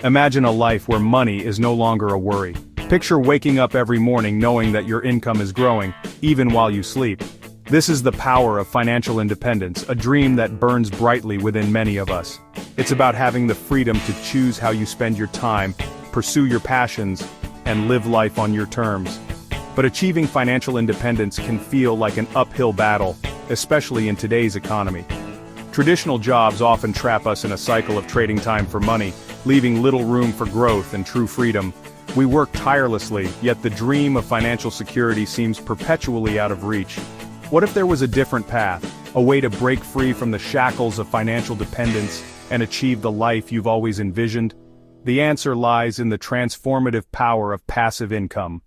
Imagine a life where money is no longer a worry. Picture waking up every morning knowing that your income is growing, even while you sleep. This is the power of financial independence, a dream that burns brightly within many of us. It's about having the freedom to choose how you spend your time, pursue your passions, and live life on your terms. But achieving financial independence can feel like an uphill battle, especially in today's economy. Traditional jobs often trap us in a cycle of trading time for money, leaving little room for growth and true freedom. We work tirelessly, yet the dream of financial security seems perpetually out of reach. What if there was a different path, a way to break free from the shackles of financial dependence and achieve the life you've always envisioned? The answer lies in the transformative power of passive income.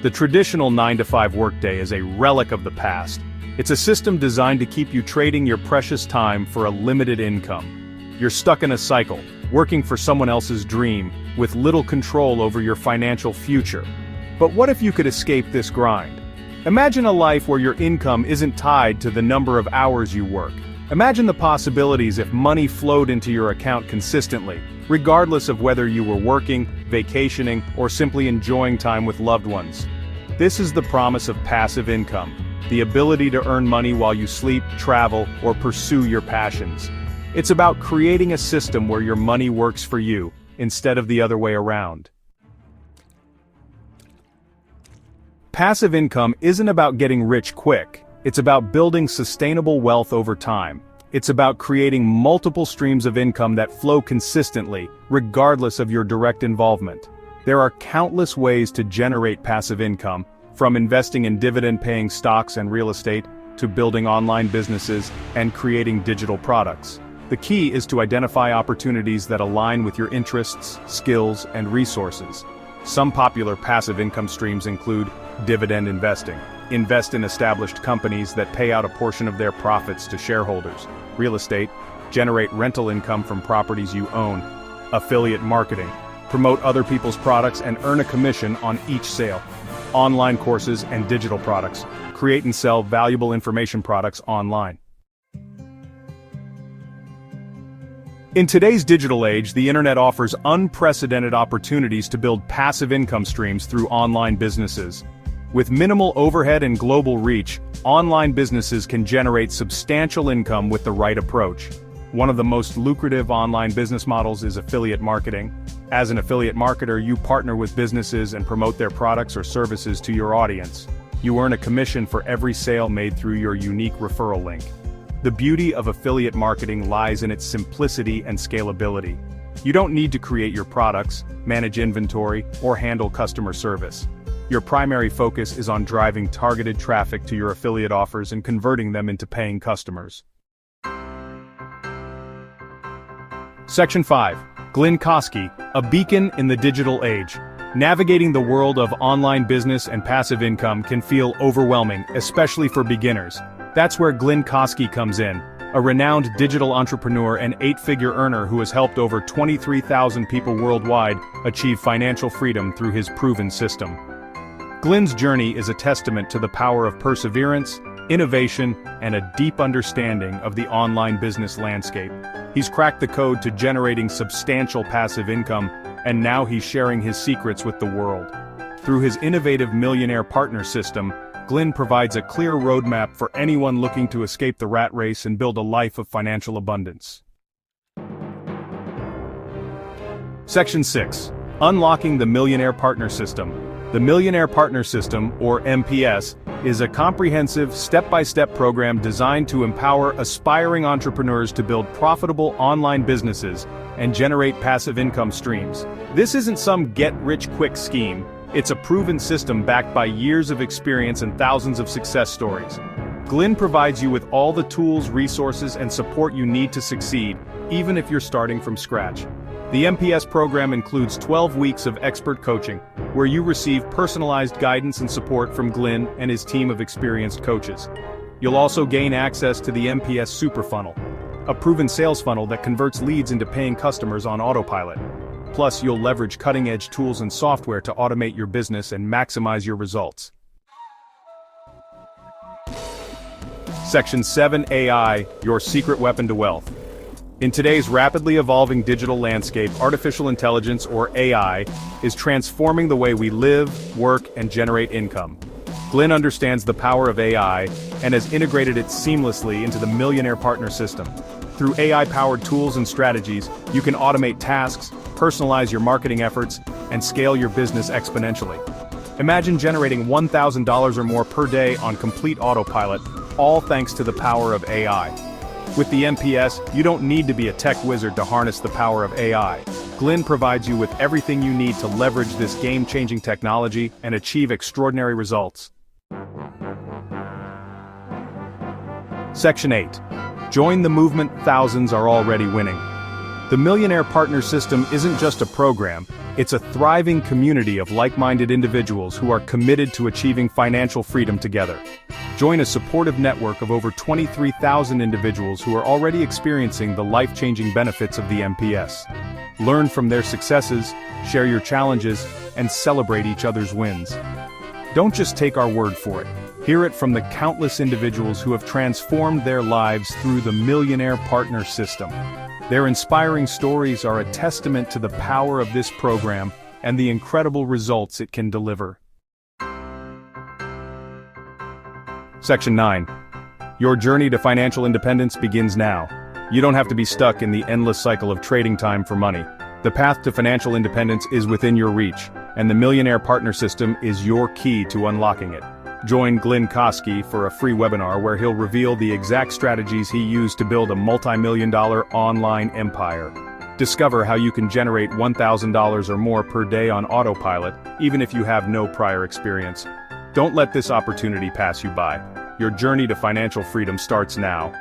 The traditional 9-to-5 workday is a relic of the past. It's a system designed to keep you trading your precious time for a limited income. You're stuck in a cycle, working for someone else's dream, with little control over your financial future. But what if you could escape this grind? Imagine a life where your income isn't tied to the number of hours you work. Imagine the possibilities if money flowed into your account consistently, regardless of whether you were working, vacationing, or simply enjoying time with loved ones. This is the promise of passive income, the ability to earn money while you sleep, travel, or pursue your passions. It's about creating a system where your money works for you, instead of the other way around. Passive income isn't about getting rich quick, it's about building sustainable wealth over time. It's about creating multiple streams of income that flow consistently, regardless of your direct involvement. There are countless ways to generate passive income, from investing in dividend-paying stocks and real estate, to building online businesses and creating digital products. The key is to identify opportunities that align with your interests, skills, and resources. Some popular passive income streams include dividend investing. Invest in established companies that pay out a portion of their profits to shareholders. Real estate. Generate rental income from properties you own. Affiliate marketing. Promote other people's products and earn a commission on each sale. Online courses and digital products. Create and sell valuable information products online. In today's digital age, the internet offers unprecedented opportunities to build passive income streams through online businesses. With minimal overhead and global reach, online businesses can generate substantial income with the right approach. One of the most lucrative online business models is affiliate marketing. As an affiliate marketer, you partner with businesses and promote their products or services to your audience. You earn a commission for every sale made through your unique referral link. The beauty of affiliate marketing lies in its simplicity and scalability. You don't need to create your products, manage inventory, or handle customer service. Your primary focus is on driving targeted traffic to your affiliate offers and converting them into paying customers. Section 5. Glenn Kosky, a beacon in the digital age. Navigating the world of online business and passive income can feel overwhelming, especially for beginners. That's where Glenn Kosky comes in, a renowned digital entrepreneur and 8-figure earner who has helped over 23,000 people worldwide achieve financial freedom through his proven system. Glenn's journey is a testament to the power of perseverance, innovation, and a deep understanding of the online business landscape. He's cracked the code to generating substantial passive income, and now he's sharing his secrets with the world. Through his innovative Millionaire partner system, Glenn provides a clear roadmap for anyone looking to escape the rat race and build a life of financial abundance. Section 6. Unlocking the Millionaire Partner System. The Millionaire Partner System, or MPS, is a comprehensive, step-by-step program designed to empower aspiring entrepreneurs to build profitable online businesses and generate passive income streams. This isn't some get-rich-quick scheme. It's a proven system backed by years of experience and thousands of success stories. Glenn provides you with all the tools, resources, and support you need to succeed, even if you're starting from scratch. The MPS program includes 12 weeks of expert coaching, where you receive personalized guidance and support from Glenn and his team of experienced coaches. You'll also gain access to the MPS Super Funnel, a proven sales funnel that converts leads into paying customers on autopilot. Plus, you'll leverage cutting-edge tools and software to automate your business and maximize your results. Section 7 AI, your secret weapon to wealth. In today's rapidly evolving digital landscape, artificial intelligence, or AI, is transforming the way we live, work, and generate income. Glenn understands the power of AI and has integrated it seamlessly into the Millionaire Partner System. Through AI-powered tools and strategies, you can automate tasks, personalize your marketing efforts, and scale your business exponentially. Imagine generating $1,000 or more per day on complete autopilot, all thanks to the power of AI. With the MPS, you don't need to be a tech wizard to harness the power of AI. Glenn provides you with everything you need to leverage this game-changing technology and achieve extraordinary results. Section 8. Join the movement, thousands are already winning. The Millionaire Partner System isn't just a program, it's a thriving community of like-minded individuals who are committed to achieving financial freedom together. Join a supportive network of over 23,000 individuals who are already experiencing the life-changing benefits of the MPS. Learn from their successes, share your challenges, and celebrate each other's wins. Don't just take our word for it. Hear it from the countless individuals who have transformed their lives through the Millionaire Partner System. Their inspiring stories are a testament to the power of this program and the incredible results it can deliver. Section 9. Your journey to financial independence begins now. You don't have to be stuck in the endless cycle of trading time for money. The path to financial independence is within your reach, and the Millionaire Partner System is your key to unlocking it. Join Glenn Kosky for a free webinar where he'll reveal the exact strategies he used to build a multi-million-dollar online empire. Discover how you can generate $1,000 or more per day on autopilot, even if you have no prior experience. Don't let this opportunity pass you by. Your journey to financial freedom starts now.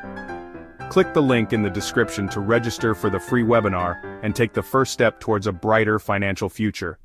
Click the link in the description to register for the free webinar and take the first step towards a brighter financial future.